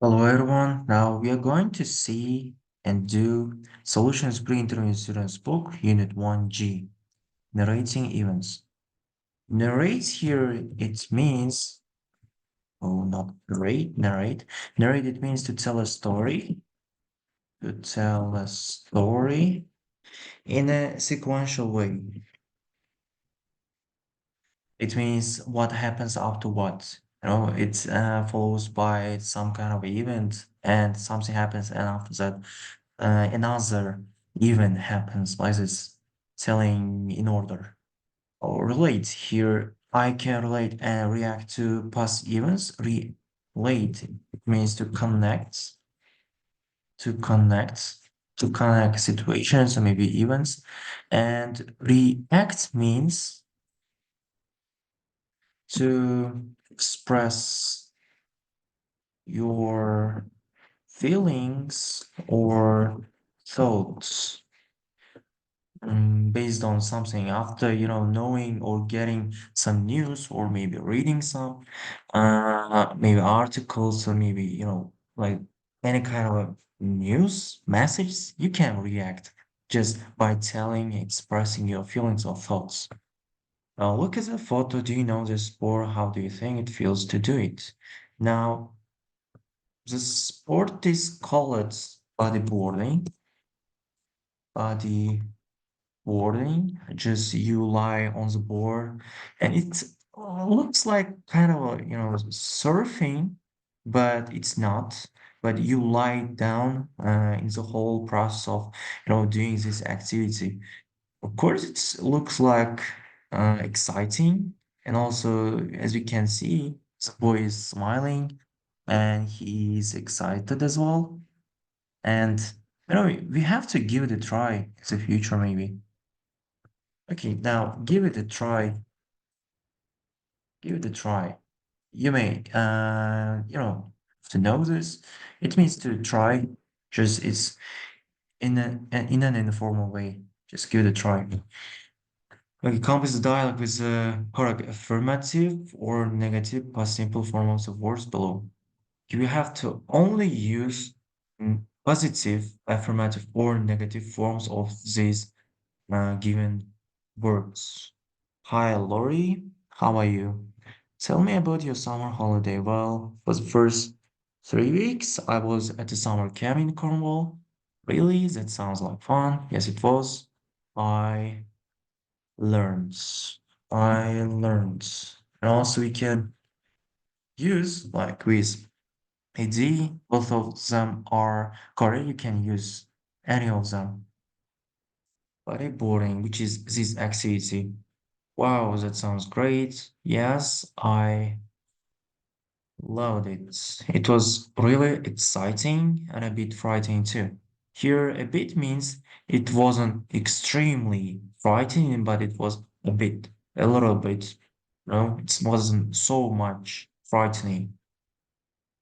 Hello everyone. Now we are going to see and do Solutions Pre-Intermediate Students Book, Unit 1G, Narrating Events. Narrate here, it means, oh, not narrate, narrate. Narrate, it means to tell a story, in a sequential way. It means what happens after what. It follows by some kind of event and something happens and after that another event happens like this, telling in order. Or relate here, I can relate and react to past events. Relate it means to connect, to connect situations or maybe events. And react means to express your feelings or thoughts based on something after knowing or getting some news or maybe reading some maybe articles or maybe like any kind of news message. You can react just by telling, expressing your feelings or thoughts. Look at the photo. Do you know this sport? How do you think it feels to do it? Now, the sport is called bodyboarding. Bodyboarding. Just you lie on the board, and it looks like kind of surfing, but it's not. But you lie down in the whole process of doing this activity. Of course, it looks like exciting, and also as we can see, the boy is smiling, and he is excited as well. And we have to give it a try in the future, maybe. Okay, now give it a try. Give it a try. You may, to know this, it means to try. Just it's in an informal way. Just give it a try. Okay, compose the dialogue with the correct affirmative or negative past simple forms of words below. You have to only use positive, affirmative, or negative forms of these given words. Hi, Lori. How are you? Tell me about your summer holiday. Well, for the first 3 weeks, I was at the summer camp in Cornwall. Really? That sounds like fun. Yes, it was. I learned. I learned. And also we can use like with AD, both of them are correct. You can use any of them. Bodyboarding, which is this activity. Wow, that sounds great. Yes, I loved it. It was really exciting and a bit frightening too. Here, a bit means it wasn't extremely frightening, but it was a little bit. No, it wasn't so much frightening.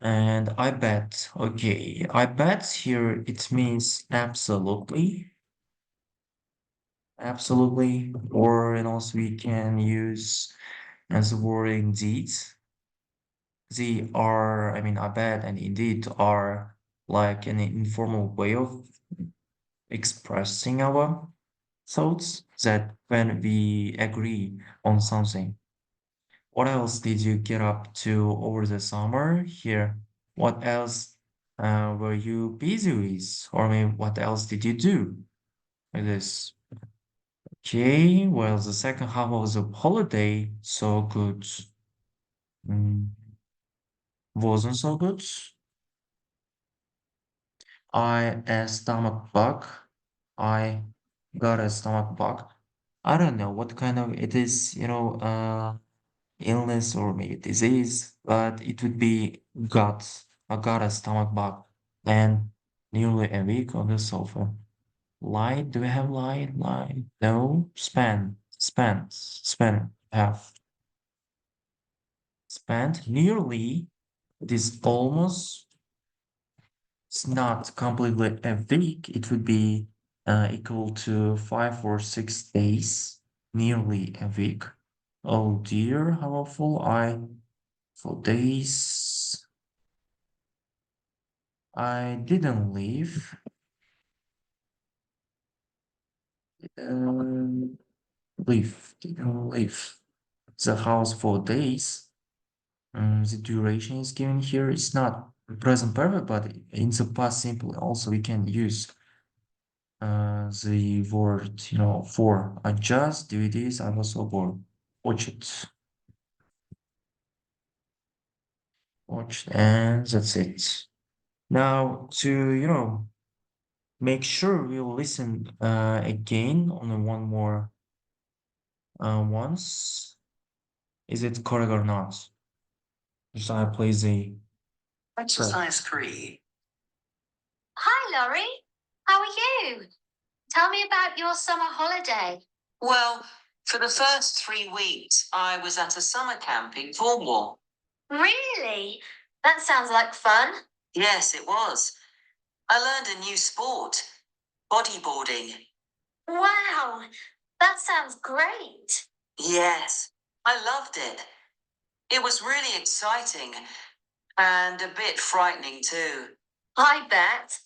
And I bet here it means absolutely, absolutely, or and also we can use as the word indeed. They are, I mean, I bet and indeed are like an informal way of expressing our thoughts that when we agree on something. What else did you get up to over the summer here? What else were you busy with? Or maybe what else did you do with this? Okay, well, the second half of the holiday, so good. Mm, wasn't so good. A stomach bug. I got a stomach bug. I don't know what kind of it is, illness or maybe disease, but it would be gut. I got a stomach bug and nearly a week on the sofa. Lie? Do we have lie? Lie? No. Span. Have spent nearly. It is almost. It's not completely a week. It would be equal to 5 or 6 days, nearly a week. Oh dear, how awful. For days. I didn't leave. Um, didn't leave the house for days. The duration is given here. It's not present perfect, but in the past simple also we can use the word, for. I just do this. I was so bored. Watch it. Watch, and that's it. Now to, make sure we'll listen again on the one more once. Is it correct or not? So I play the Exercise 3. Hi, Laurie. How are you? Tell me about your summer holiday. Well, for the first 3 weeks, I was at a summer camp in Cornwall. Really? That sounds like fun. Yes, it was. I learned a new sport, bodyboarding. Wow, that sounds great. Yes, I loved it. It was really exciting and a bit frightening too. I bet.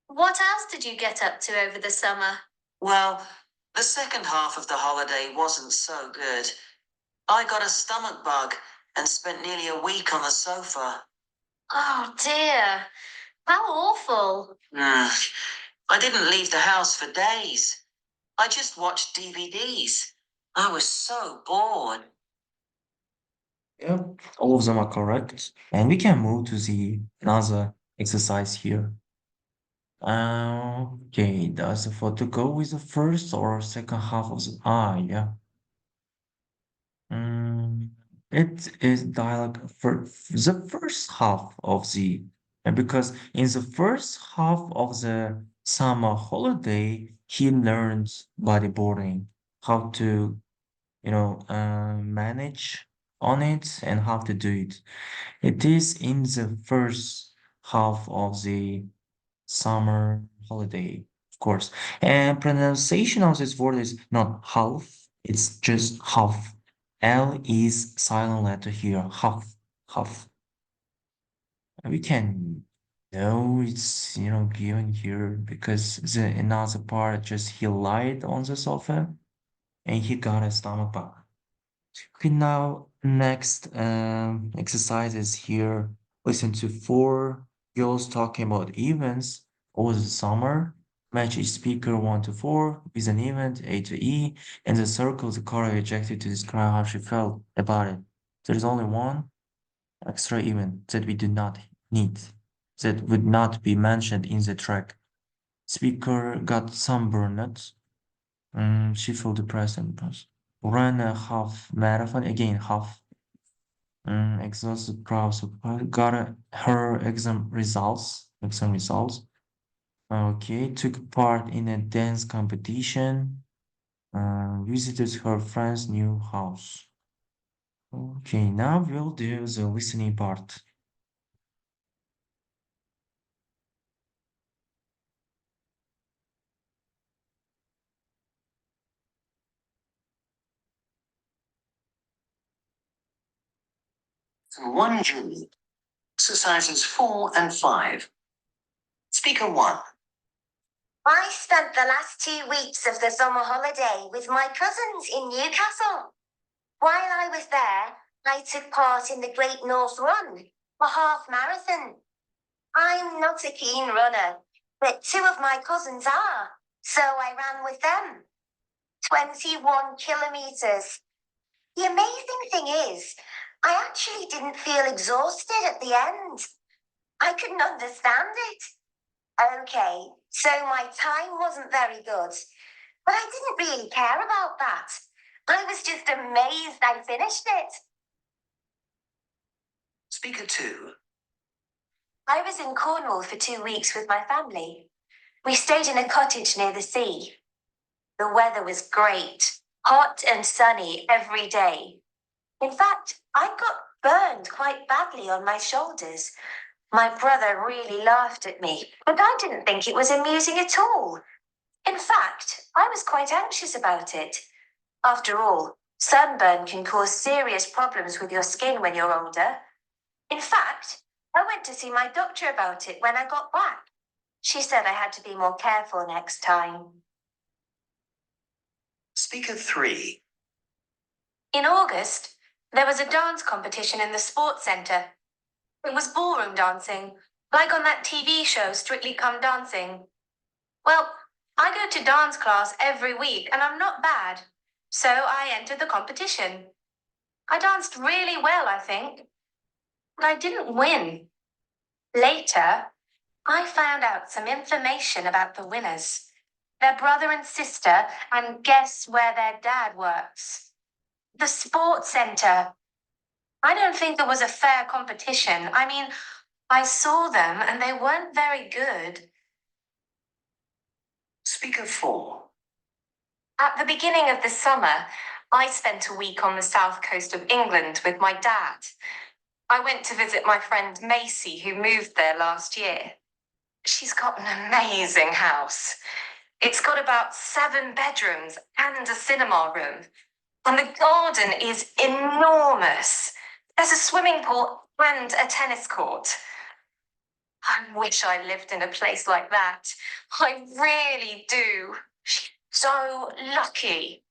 What else did you get up to over the summer? Well, the second half of the holiday wasn't so good. I got a stomach bug and spent nearly a week on the sofa. Oh dear, how awful. I didn't leave the house for days. I just watched DVDs. I was so bored. Yep, all of them are correct. And we can move to the another exercise here. Okay, does the photo go with the first or second half of the yeah. Mm, it is dialogue for the first half of the, and because in the first half of the summer holiday, he learns bodyboarding, how to, manage on it and how to do it. It is in the first half of the summer holiday, of course. And pronunciation of this word is not half, it's just half. L is silent letter here, half, half. And we can know it's, given here because the another part just he lied on the sofa and he got a stomach bug. Okay, now next exercises here. Listen to four girls talking about events over the summer. Match each speaker 1 to 4 with an event A to E, and the circle the correct adjective to describe how she felt about it. There is only one extra event that we do not need, that would not be mentioned in the track. Speaker got sunburned. She felt depressed and ran a half marathon, again half. Exhausted, proud, so got her exam results. Okay, took part in a dance competition. Visited her friend's new house. Okay, now we'll do the listening part. So 1G, exercises 4 and 5. Speaker 1. I spent the last 2 weeks of the summer holiday with my cousins in Newcastle. While I was there, I took part in the Great North Run, a half marathon. I'm not a keen runner, but two of my cousins are, so I ran with them. 21 kilometres. The amazing thing is, I actually didn't feel exhausted at the end. I couldn't understand it. Okay, so my time wasn't very good, but I didn't really care about that. I was just amazed I finished it. Speaker 2. I was in Cornwall for 2 weeks with my family. We stayed in a cottage near the sea. The weather was great, hot and sunny every day. In fact, I got burned quite badly on my shoulders. My brother really laughed at me, but I didn't think it was amusing at all. In fact, I was quite anxious about it. After all, sunburn can cause serious problems with your skin when you're older. In fact, I went to see my doctor about it when I got back. She said I had to be more careful next time. Speaker 3. In August, there was a dance competition in the sports centre. It was ballroom dancing, like on that TV show Strictly Come Dancing. Well, I go to dance class every week and I'm not bad, so I entered the competition. I danced really well, I think, but I didn't win. Later, I found out some information about the winners, their brother and sister, and guess where their dad works? The sports centre. I don't think it was a fair competition. I mean, I saw them and they weren't very good. Speaker 4. At the beginning of the summer, I spent a week on the south coast of England with my dad. I went to visit my friend Macy, who moved there last year. She's got an amazing house. It's got about 7 bedrooms and a cinema room. And the garden is enormous. There's a swimming pool and a tennis court. I wish I lived in a place like that. I really do. She's so lucky.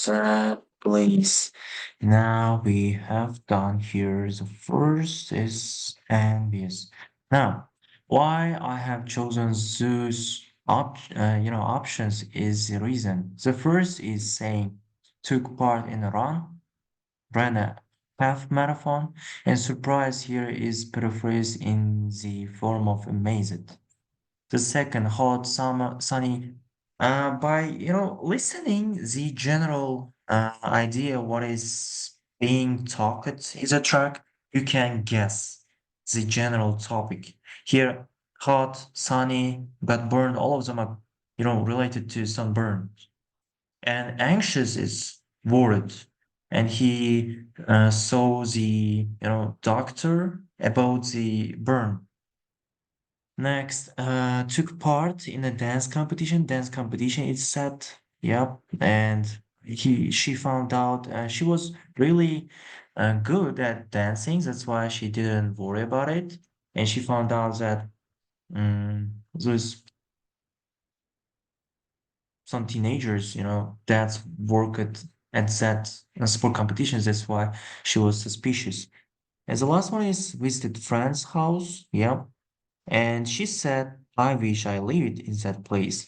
That place. Now we have done here. The first is envious. Now, why I have chosen those options is the reason. The first is saying took part in a run, ran a half marathon, and surprise here is paraphrased in the form of amazed. The second, hot, summer, sunny. By listening, the general idea what is being talked is a track, you can guess the general topic. Here, hot, sunny, got burned. All of them are related to sunburn. And anxious is worried, and he saw the doctor about the burn. Next, took part in a dance competition. Dance competition is set. Yep, and she found out she was really good at dancing. That's why she didn't worry about it. And she found out that there's some teenagers, that work at that sport competitions. That's why she was suspicious. And the last one is visited friend's house. Yep. And she said, I wish I lived in that place.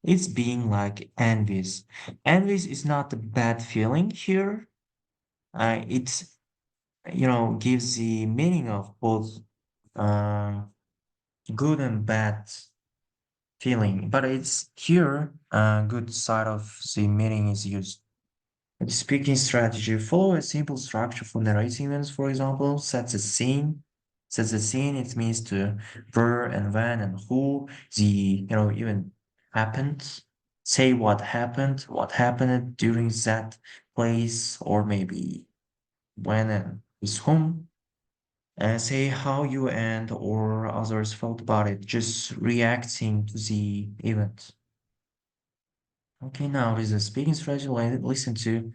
It's being like envious. Envious is not a bad feeling here. It's, gives the meaning of both uh, good and bad feeling. But it's here, good side of the meaning is used. The speaking strategy, follow a simple structure for narrating events, for example, sets a scene. Sets a scene, it means to where and when and who the, even happened. Say what happened during that place, or maybe when and with whom. And say how you and or others felt about it, just reacting to the event. Okay, now is a speaking strategy. Listen to.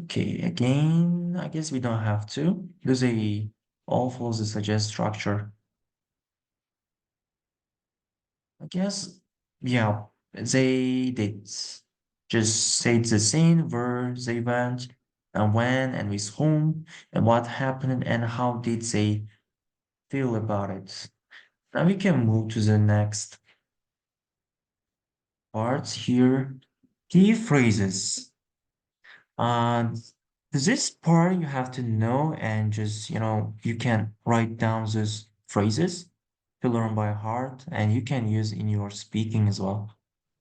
Okay, again, I guess we don't have to because they all follows the suggest structure. I guess, yeah, they did just say the scene where they went and when and with whom and what happened and how did they feel about it. Now we can move to the next part here. Key phrases. Uh, this part you have to know and just, you can write down those phrases to learn by heart and you can use in your speaking as well.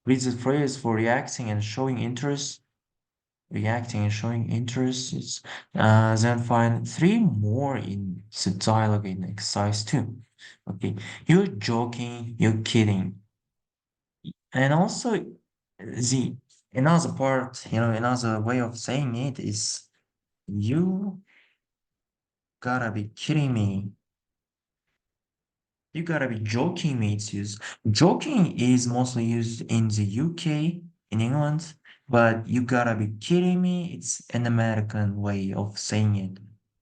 Read the phrase for reacting and showing interest. Reacting and showing interest. Then find 3 more in the dialogue in exercise 2. Okay, you're joking, you're kidding. And also the another part, another way of saying it is you gotta be kidding me. You gotta be joking me. It's used. Joking is mostly used in the UK, in England, but you gotta be kidding me. It's an American way of saying it.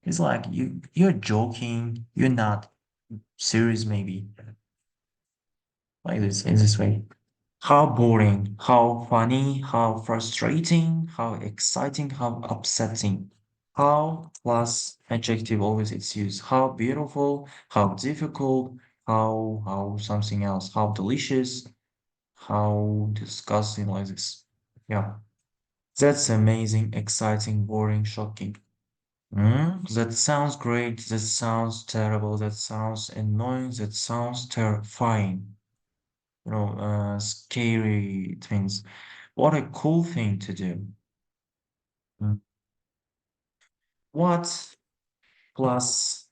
It's like you're joking, you're not serious maybe. Like this in this way. How boring, how funny, how frustrating, how exciting, how upsetting. How plus adjective always it's used. How beautiful, how difficult, how something else, how delicious, how disgusting like this. Yeah. That's amazing, exciting, boring, shocking. That sounds great. That sounds terrible. That sounds annoying. That sounds terrifying. Scary things. What a cool thing to do. Mm. What plus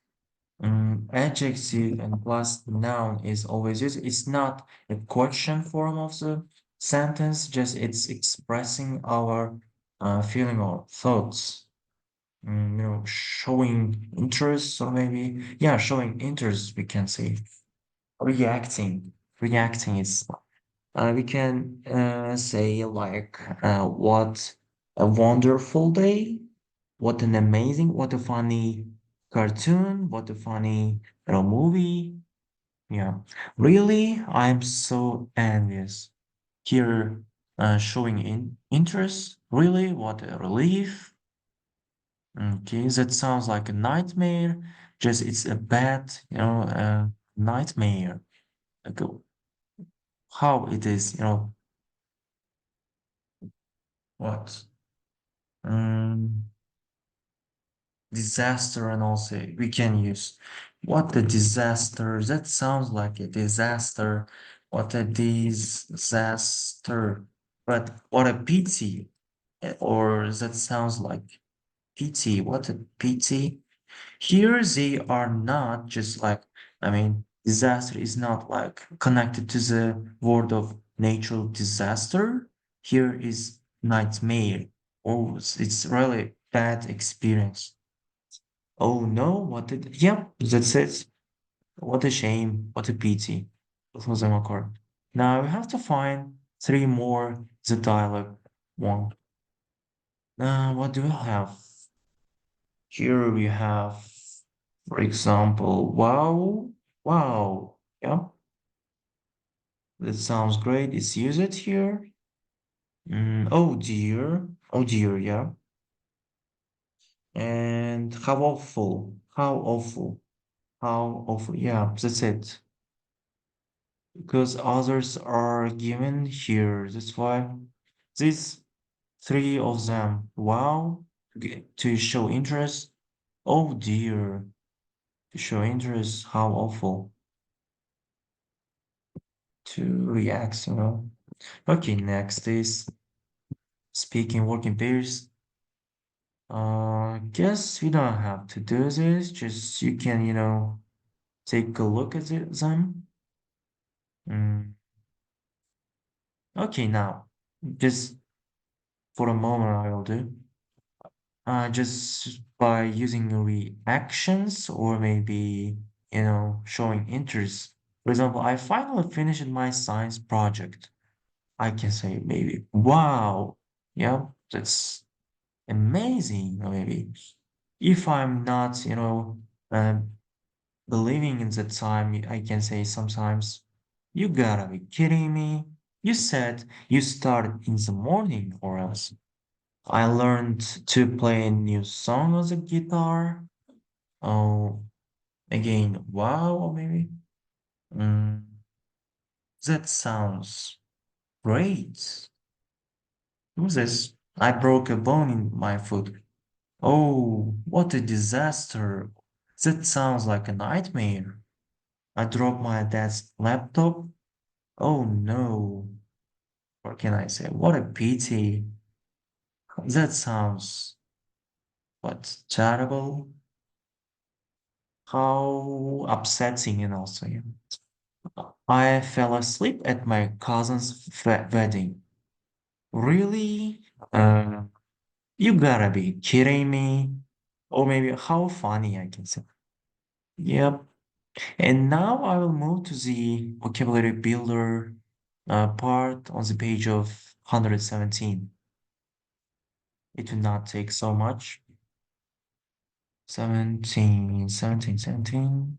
adjective and plus noun is always used. It's not a question form of the sentence, just it's expressing our feeling or thoughts. Showing interest, or maybe, yeah, showing interest, we can say. Reacting. Reacting is we can say like what a wonderful day, what an amazing, what a funny cartoon, what a funny movie. Yeah, really, I'm so envious. Here, showing interest. Really, what a relief. Okay, that sounds like a nightmare. Just it's a bad, nightmare. Like how it is, what? Um, Disaster, and also we can use what a disaster. That sounds like a disaster. What a disaster. But what a pity. Or that sounds like pity. What a pity. Here they are not just like, disaster is not like connected to the word of natural disaster. Here is nightmare. Oh, it's really bad experience. Oh no, what did, yep, that's it. What a shame, what a pity. That was my card. Now we have to find three more the dialogue one. What do we have? Here we have, for example, wow, wow. Yeah, that sounds great. It's used here. Oh dear, yeah. And how awful, how awful, how awful. Yeah, that's it. Because others are given here. That's why these three of them. Wow, to show interest. Oh dear, to show interest. How awful. To react, Okay, next is speaking working pairs. Guess we don't have to do this. Just you can, take a look at them. Mm, okay, now just for a moment, I will do. Just by using reactions or maybe, showing interest. For example, I finally finished my science project. I can say maybe, wow, yeah, that's amazing. Or maybe if I'm not, believing in the time, I can say sometimes, you gotta be kidding me. You said you started in the morning or else. I learned to play a new song on the guitar. Oh, again, wow, or maybe. Mm, that sounds great. Who's this? I broke a bone in my foot. Oh, what a disaster. That sounds like a nightmare. I dropped my dad's laptop. Oh no. What can I say? What a pity. That sounds, what, terrible? How upsetting, and also, yeah. I fell asleep at my cousin's wedding. Really? You gotta be kidding me. Or maybe how funny I can say. Yep. And now I will move to the vocabulary builder part on the page of 117. It will not take so much. 17, 17, 17.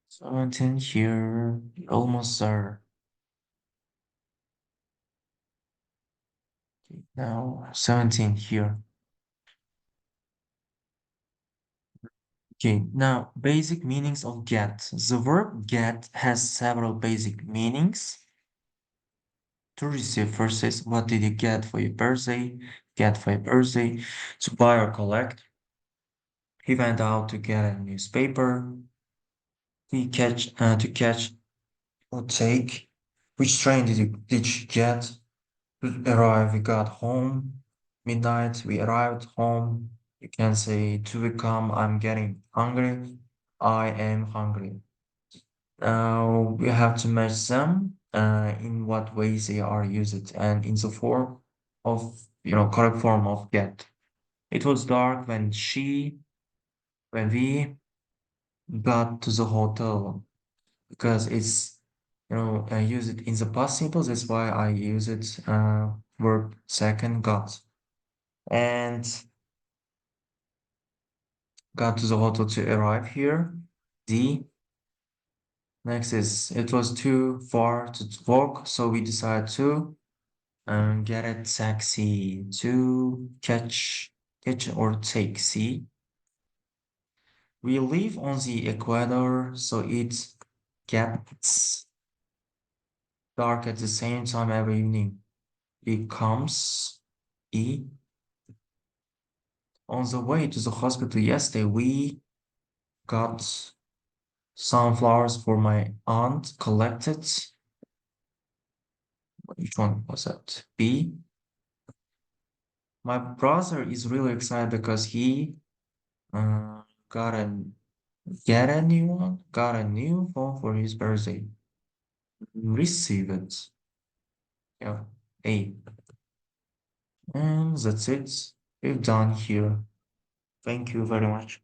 17 here, almost there. Now 17 here. Okay, now basic meanings of get. The verb get has several basic meanings. To receive versus what did you get for your birthday? Get for your birthday. To buy or collect. He went out to get a newspaper. To catch or take. Which train did you get? To arrive, we got home. Midnight, we arrived home. You can say to become, I'm getting hungry. I am hungry. We have to match them in what ways they are used and in the form of, correct form of get. It was dark when we got to the hotel because it's, I use it in the past simple. That's why I use it verb second got. And got to the hotel to arrive here. D. Next is it was too far to walk, so we decided to get a taxi to catch or take. See, we live on the equator, so it gets dark at the same time every evening. It comes E on the way to the hospital yesterday. We got some flowers for my aunt collected. Which one was that? B. My brother is really excited because he uh, got a got a new phone for his birthday. Receive it. Yeah. A. And that's it. We've done here. Thank you very much.